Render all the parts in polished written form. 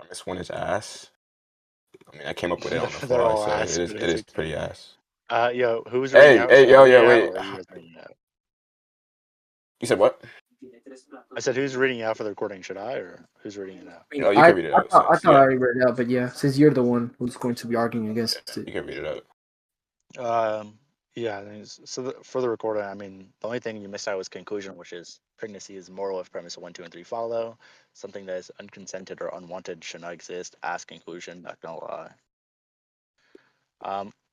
This one is ass. I mean, I came up with it on the They're fly, all so ass, it but is it's okay. pretty ass. Yo, who's reading Hey, out? hey, Should I yo, read yo, it out, wait. or are you guys reading it out? You said what? I said, who's reading out for the recording? Should I, or who's reading it out? I mean, Oh, you I, can read it I out. thought I So thought I yeah, already read it out, but yeah, since you're the one who's going to be arguing against it, you can read it out. Yeah. For the recording, I mean, the only thing you missed out was conclusion, which is pregnancy is moral if premise 1, 2, and 3 follow. Something that is unconsented or unwanted should not exist. As conclusion, not gonna lie.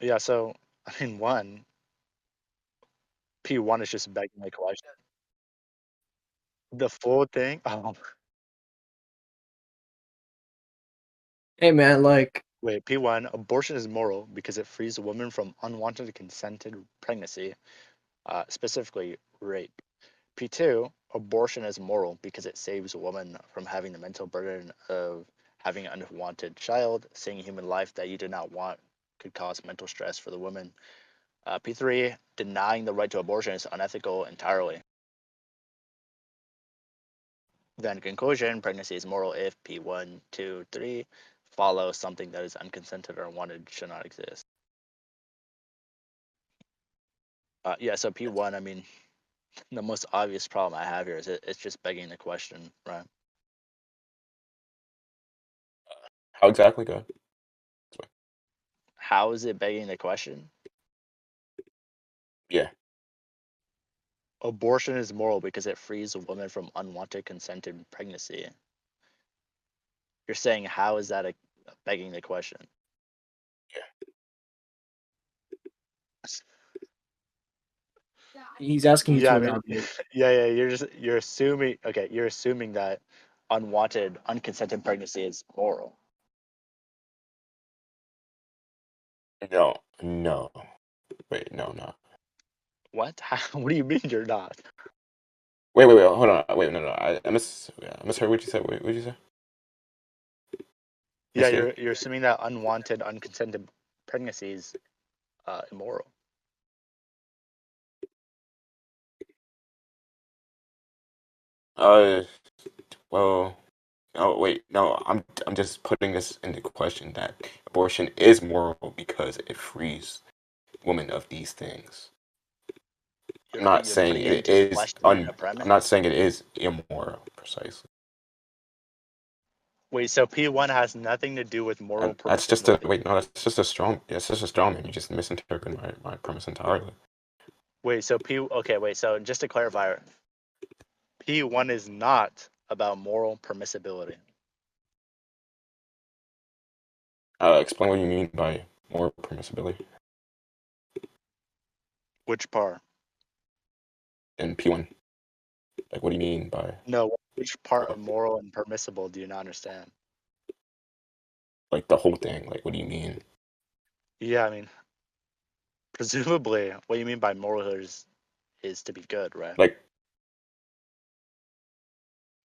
Yeah. So I mean, P1 is just begging my question. The full thing. hey man, like Wait, P1, abortion is moral because it frees a woman from unwanted consented pregnancy, specifically rape. P2, abortion is moral because it saves a woman from having the mental burden of having an unwanted child. Seeing human life that you did not want could cause mental stress for the woman. P3, denying the right to abortion is unethical entirely. Then conclusion, pregnancy is moral if P1, 2, 3 follow something that is unconsented or unwanted should not exist. Yeah, so P1, I mean, the most obvious problem I have here is it's just begging the question, right? How exactly? Go. How is it begging the question? Yeah. Abortion is moral because it frees a woman from unwanted consented pregnancy. You're saying how is that begging the question? he's asking you Yeah, to I mean, elaborate. yeah. You're assuming. Okay, you're assuming that unwanted, unconsented pregnancy is moral. No. No. Wait. No. No. What? What do you mean you're not? Wait. Hold on. Wait. No. No. I misheard what you said. Wait. What did you say? Yeah, Misheard? you're assuming that unwanted, unconsented pregnancy is immoral. Uh. Well. No. Wait. No. I'm just putting this into question that abortion is moral because it frees women of these things. I'm not You're saying putting it it into is question the I'm not premise. saying it is immoral precisely. Wait, so P1 has nothing to do with moral And that's just a permissibility. wait. No, that's just a strong. Yeah, it's just a strong man. You just misinterpreted my premise entirely. Wait, so okay, wait, so just to clarify, P1 is not about moral permissibility. Explain what you mean by more permissibility Which part? in P1. Like, what do you mean by No, which part more? of moral and permissible do you not understand? Like the whole thing. Like, what do you mean? Yeah, I mean, presumably, what you mean by moral is to be good, right? Like,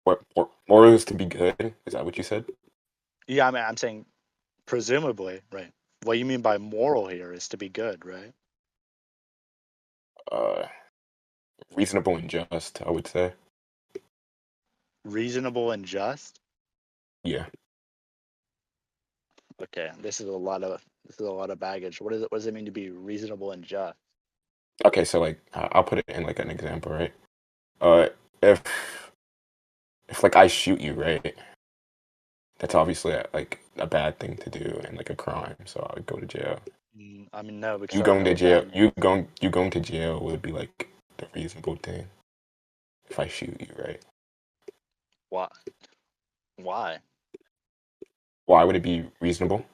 what moral is to be good? Is that what you said? Yeah, I mean, I'm saying presumably, right? What you mean by moral here is to be good, right? Uh, Reasonable and just. I would say. Reasonable and just. Yeah. Okay, this is a lot of baggage. What does it mean to be reasonable and just? Okay, so like, I'll put it in like an example, right? Uh, if like I shoot you, right? That's obviously like a bad thing to do and like a crime, so I would go to jail. I mean, no, because You I don't going know to what jail? that means. You going to jail would be like the reasonable thing if I shoot you, right? Why? Why? Why would it be reasonable?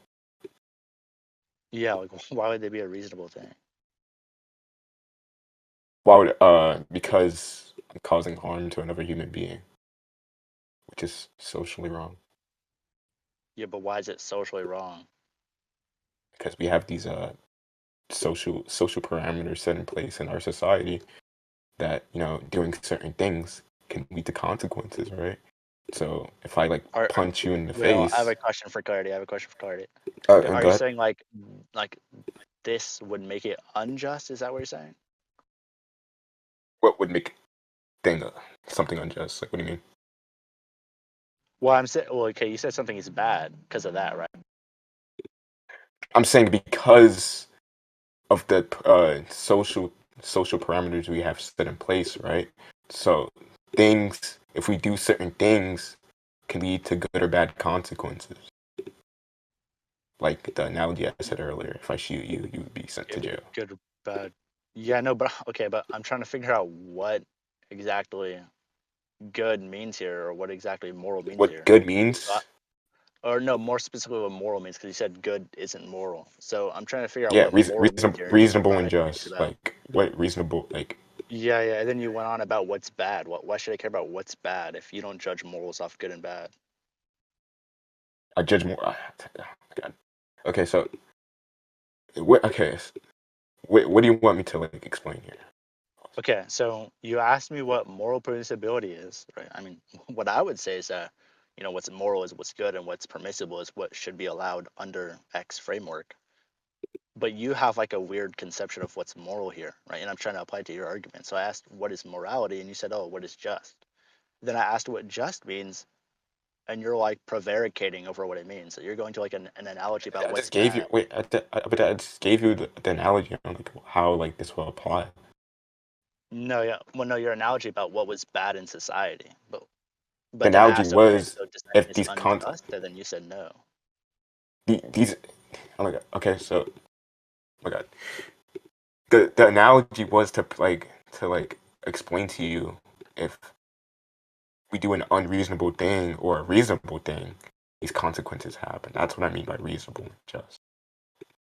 Yeah, like why would they be a reasonable thing? Why would because I'm causing harm to another human being, which is socially wrong. Yeah, but why is it socially wrong? Because we have these social parameters set in place in our society that doing certain things can lead to consequences, right? So if I like Are punch you in the Well, I have face, a question for clarity. I have a question for clarity. and Are go you ahead. saying like this would make it unjust? Is that what you're saying? What would make thing something unjust? Like, what do you mean? Well, I'm saying, well, okay, you said something is bad because of that, right? I'm saying because of the social parameters we have set in place, right? So things, if we do certain things, can lead to good or bad consequences. Like the analogy I said earlier, if I shoot you, you would be sent to jail. Good or bad? Yeah, no, but okay, but I'm trying to figure out what exactly good means here, or what exactly moral means What here. good Uh, means? or no, more specifically, what moral means, because you said good isn't moral. So I'm trying to figure out Yeah, what moral means here, and then you reasonable went and on into just. about Like what reasonable? Like yeah, yeah, and then you went on about what's bad. Why should I care about what's bad if you don't judge morals off good and bad? I judge more. God. Okay, so what? Okay, what do you want me to like explain here? Okay, so you asked me what moral permissibility is, right? I mean, what I would say is that, what's moral is what's good, and what's permissible is what should be allowed under X framework. But you have like a weird conception of what's moral here, right? And I'm trying to apply it to your argument. So I asked, what is morality? And you said, oh, what is just? Then I asked what just means, and you're like prevaricating over what it means. So you're going to like an analogy about I what's just gave you bad. wait, but I just gave you the analogy on like how like this will apply. No, yeah, well, no, your analogy about what was bad in society, The but then I analogy asked, okay, was so does that mean if it's these unjust? And then you said no. these oh my god. Okay, so oh my god. The analogy was to explain to you if we do an unreasonable thing or a reasonable thing, these consequences happen. That's what I mean by reasonable and just.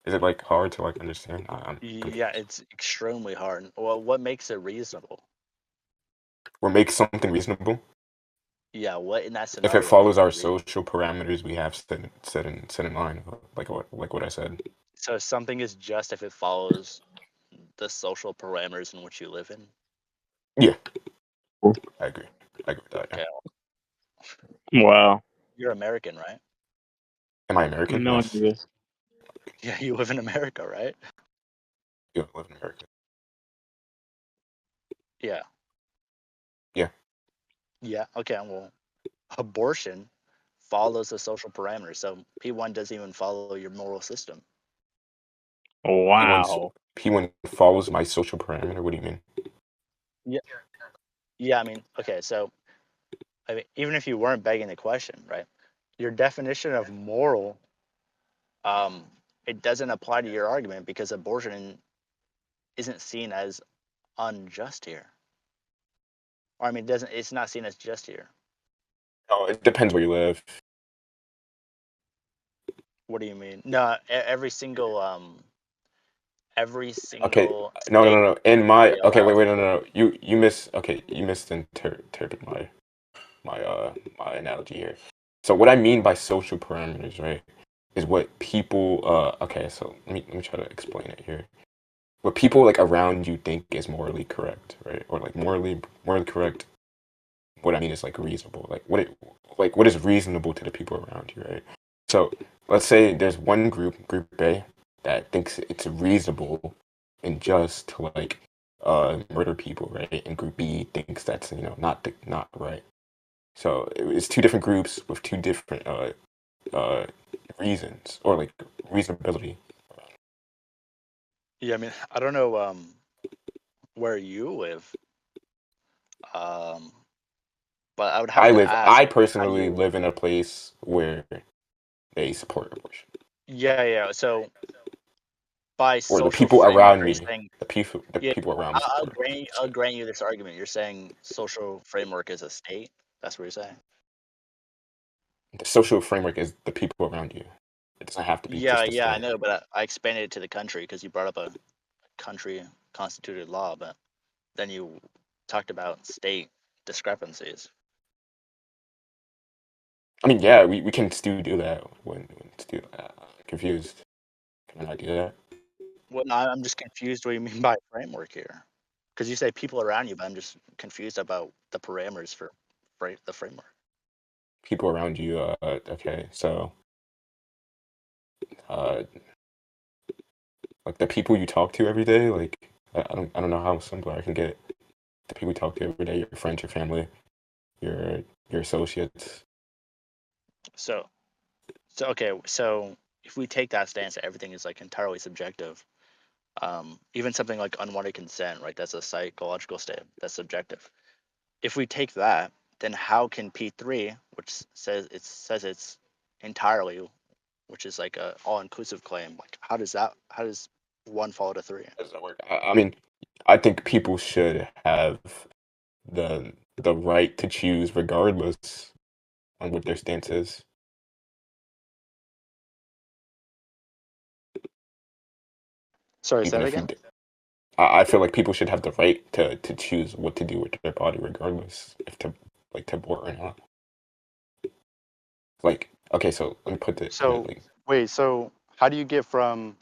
Is it like hard to like understand? I'm Yeah, confused. it's extremely hard. Well, what makes it reasonable? Or make something reasonable Yeah, what in that if it scenario follows makes it our reasonable? social parameters we have set in line, like what I said. So something is just if it follows the social parameters in which you live in. Yeah, I agree. I agree with that. Yeah. Okay, Wow. you're American, right? Am I American? No Yes. idea. Yeah, you live in America, right? Yeah, I live in America. Yeah. Yeah. Yeah. Okay. Well, abortion follows the social parameters. So P1 doesn't even follow your moral system. P1's Wow. P1 follows my social parameter. What do you mean? Yeah. Yeah. I mean, okay. So, I mean, even if you weren't begging the question, right? Your definition of moral, um, it doesn't apply to your argument because abortion isn't seen as unjust here. Or I mean, doesn't it's not seen as just here. Oh, it depends where you live. What do you mean? No, every Okay, single no, no, state no, no. In my okay, allows. wait, no, no. You misinterpreted my analogy here. So what I mean by social parameters, right, is what people okay, so let me try to explain it here. What people like around you think is morally correct, right? Or like morally correct. What I mean is like reasonable. Like what is reasonable to the people around you, right? So let's say there's one group A, that thinks it's reasonable and just to like murder people, right? And group B thinks that's not right. So it's two different groups with two different uh reasons or like reasonability. Yeah, I mean, I don't know where you live, um, but I would have to ask I how personally you. live in a place where they support abortion. Yeah, yeah. So by Or the social people framework, around are you me, saying? the Yeah, people around me support abortion. I'll So grant you this argument. You're saying social framework is a state. That's what you're saying. the social framework is the people around you. It doesn't have to be Yeah, just the yeah, I state. know, but I expanded it to the country because you brought up a country constituted law, but then you talked about state discrepancies. I mean, yeah, we can still do that when still confused. Can I do that? Well, no, I'm just confused what you mean by framework here. Because you say people around you, but I'm just confused about the parameters for the framework. People around you. Okay, so uh, like the people you talk to every day. Like I don't know how simpler I can get it. The people you talk to every day, your friends, your family, your associates. So okay, so if we take that stance that everything is like entirely subjective, even something like unwanted consent, right? That's a psychological state that's subjective. If we take that, then how can P3, which says it's entirely, which is like a all-inclusive claim, like how does one follow to three? How does that work? I mean, I think people should have the right to choose regardless on what their stance is. Sorry, say Even that if we, again. I feel like people should have the right to choose what to do with their body regardless if to like to abort or not. Like, okay, so let me put it So like, wait, so how do you get from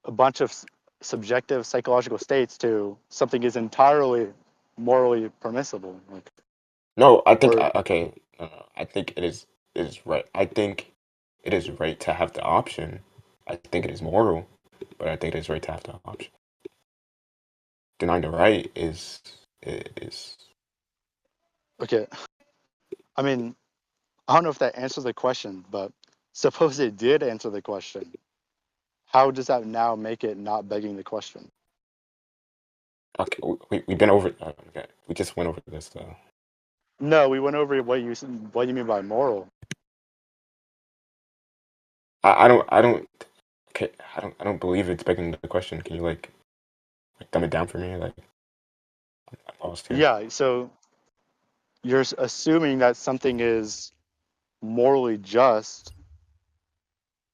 a bunch of subjective psychological states to something is entirely morally permissible? Like, no, I think or okay, no, I think it is right. I think it is right to have the option. I think it is moral, but I think it is right to have the option. Denying the right is okay, I mean, I don't know if that answers the question, but suppose it did answer the question. How does that now make it not begging the question? okay. We've been over. Okay, we just went over this though. No, we went over what you mean by moral. I don't. Okay, I don't believe it's begging the question. Can you like dumb it down for me? Like I'm lost here. Yeah, so you're assuming that something is morally just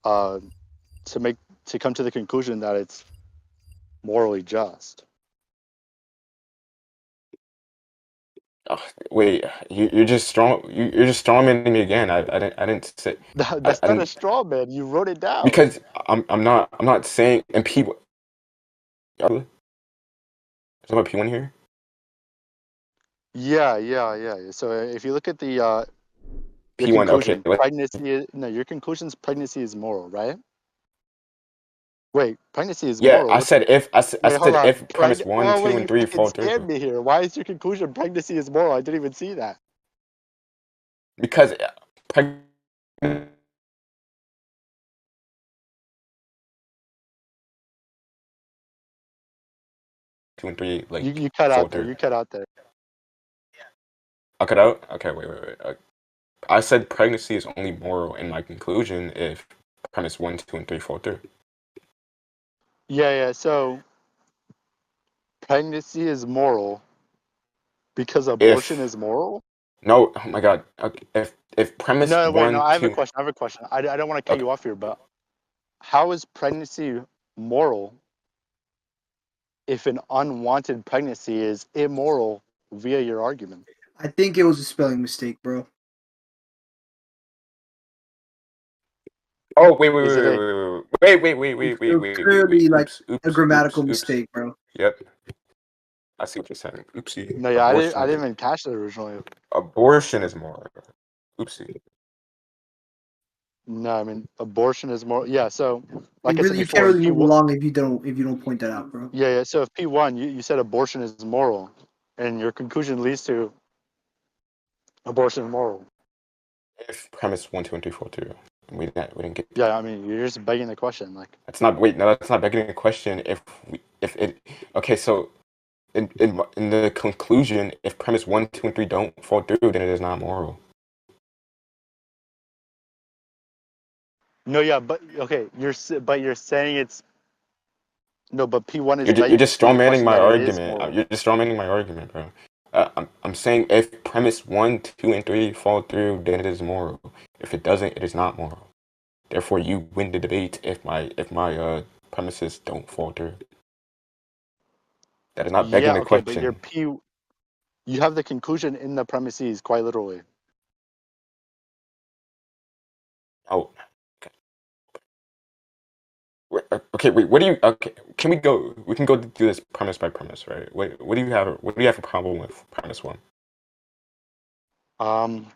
uh, to make to come to the conclusion that it's morally just. Oh, wait, you're just strong. You're just strawmanning me again. I didn't say. That's I not a didn't straw man. You wrote it down. because I'm not saying and people. Is my P1 here? Yeah. So if you look at the your P1. Okay. conclusion, pregnancy is, no, your conclusion's pregnancy is moral, right? Wait, pregnancy is Yeah, moral. What's I wait, hold said on. if premise one, Well, two, wait, and you three fucking fall through scammed me here. Why is your conclusion pregnancy is moral? I didn't even see that. because pregnant two and three You like cut fall out there. through. You cut out there. I cut out. Okay, wait. I said pregnancy is only moral in my conclusion if premise one, two, and three fall through. Yeah. So pregnancy is moral because abortion If is moral? no, oh my God. Okay, if premise No, wait, no, one, I have a two. question. I have a question. I don't want to cut Okay, you off here, but how is pregnancy moral if an unwanted pregnancy is immoral via your argument? I think it was a spelling mistake, bro. oh Is it a It was clearly like a grammatical oops. mistake, bro. Yep, I see what you're saying. Oopsie. no? Yeah, I didn't even catch that originally. Abortion is moral. Oopsie. No, I mean abortion is more. Yeah, so like I said You can't before, in really P move one, along if you don't point that out, bro. yeah. So if P1, you said abortion is moral, and your conclusion leads to abortion moral. If premise one, two, and three fall through, and we didn't get to Yeah, that. I mean you're just begging the question. Like, That's not wait. No, that's not begging a question. If it okay, so in the conclusion, if premise one, two, and three don't fall through, then it is not moral. no, yeah, but okay, but you're saying it's no, but P1 is You're just begging the strawmanning question my that it is argument. moral. You're just strawmanning my argument, bro. I'm saying if premise one, two, and three fall through, then it is moral. If it doesn't, it is not moral. Therefore, you win the debate if my premises don't fall through. That is not begging Yeah, the okay, but your question. P, you have the conclusion in the premises quite literally. Oh, okay. Wait. What do you? Okay, can we go? We can go do this premise by premise, right? What do you have? What do you have a problem with premise one? Um,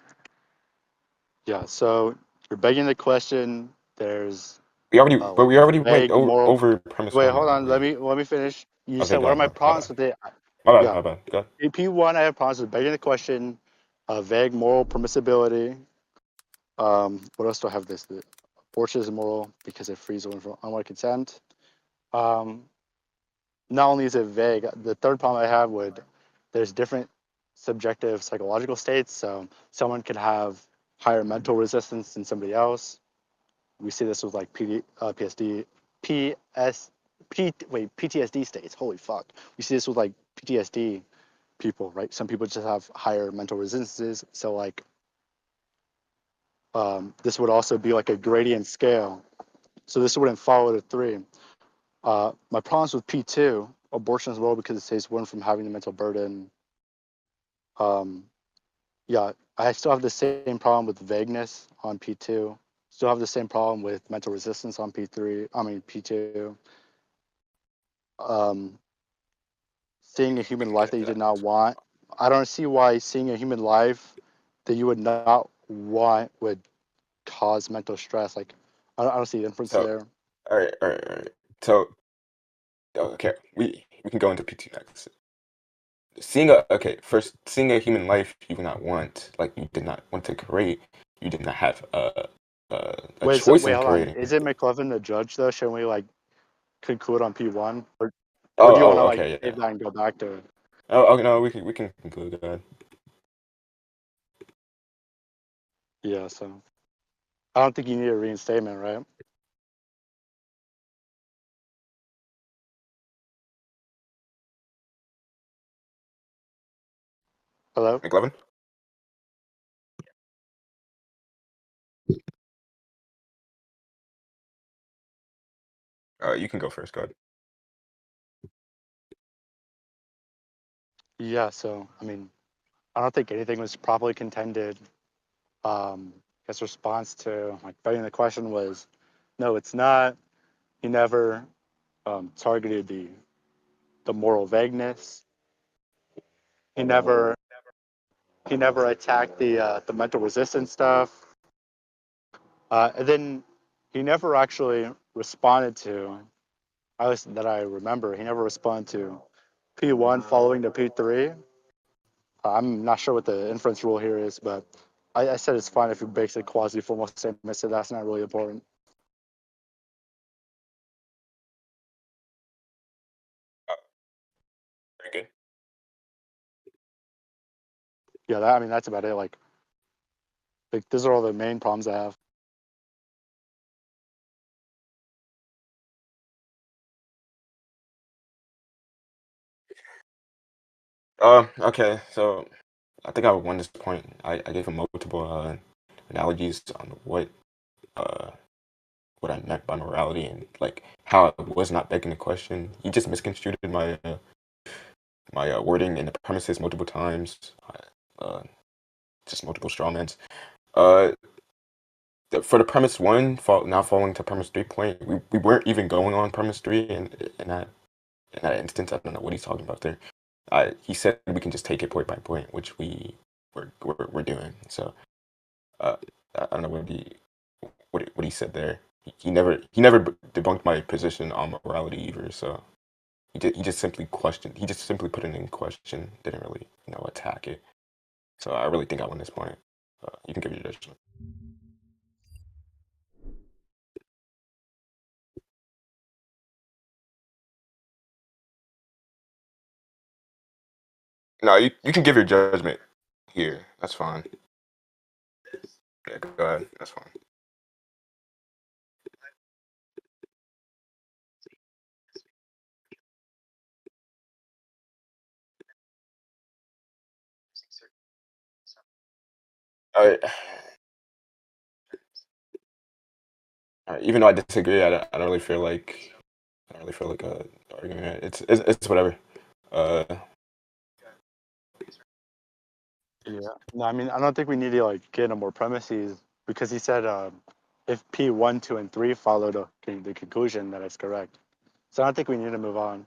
yeah, so you're begging the question. There's We already went vague moral. over premise Wait, one hold on. already. Let me finish. You Okay, said what are my my problems bad, with it? my Yeah, bad. Go. P1 I have problems with begging the question, vague moral permissibility, What else do I have this? The abortion is immoral because it frees a woman from unwanted consent. Um, not only is it vague, the third problem I have would there's different subjective psychological states. So someone could have higher mental resistance than somebody else. We see this with like PSD, PTSD states. Holy fuck. We see this with like PTSD people, right? Some people just have higher mental resistances. So like this would also be like a gradient scale. So this wouldn't follow the three. My problems with P2, abortion as well, because it saves one from having the mental burden. Yeah, I still have the same problem with vagueness on P2. Still have the same problem with mental resistance on P3. I mean P2. Um, Seeing a human life that you did not want. I don't see why seeing a human life that you would not want would cause mental stress. Like I don't see the inference So, there. all right. So, okay, we can go into PT next. Seeing a human life you would not want, like you did not want to create, you did not have a Wait, so choice wait, in hold on. creating. Is it McLovin the judge though? Shouldn't we like conclude on P1, or do you want Oh, to oh, like okay, save yeah. that and go back to it? Oh, okay, no, we can conclude that. Yeah. So I don't think you need a reinstatement, right? Hello. McLevin? You can go first. Go ahead. Yeah. So I mean, I don't think anything was properly contended. His response to like betting the question was, no, it's not. He never targeted the moral vagueness. He never attacked the mental resistance stuff. And then he never actually responded to, at least that I remember, he never responded to P1 following to P3. I'm not sure what the inference rule here is, but I said it's fine if you basic quasi-formal statement. So that's not really important. Very good. Yeah, I mean that's about it. Like these are all the main problems I have. Okay, so I think I won this point. I gave him multiple analogies on uh what I meant by morality and like how I was not begging the question. He just misconstrued my wording and the premises multiple times. Just multiple strawmans. Uh, for the premise one, now falling to premise 3 point, we weren't even going on premise three in that instance. I don't know what he's talking about there. He said we can just take it point by point, which we're doing. So uh, I don't know what he said there. He never debunked my position on morality either. So he just simply questioned. He just simply put it in question. Didn't really attack it. So I really think I won this point. You can give your judgment. No, you can give your judgment here. That's fine. Yeah, go ahead. That's fine. All right. All right. Even though I disagree, I don't really feel like arguing it. It's whatever. Uh, Yeah. No, I mean I don't think we need to like get into more premises because he said if P1, 2, and 3 follow the conclusion that it's correct. So I don't think we need to move on.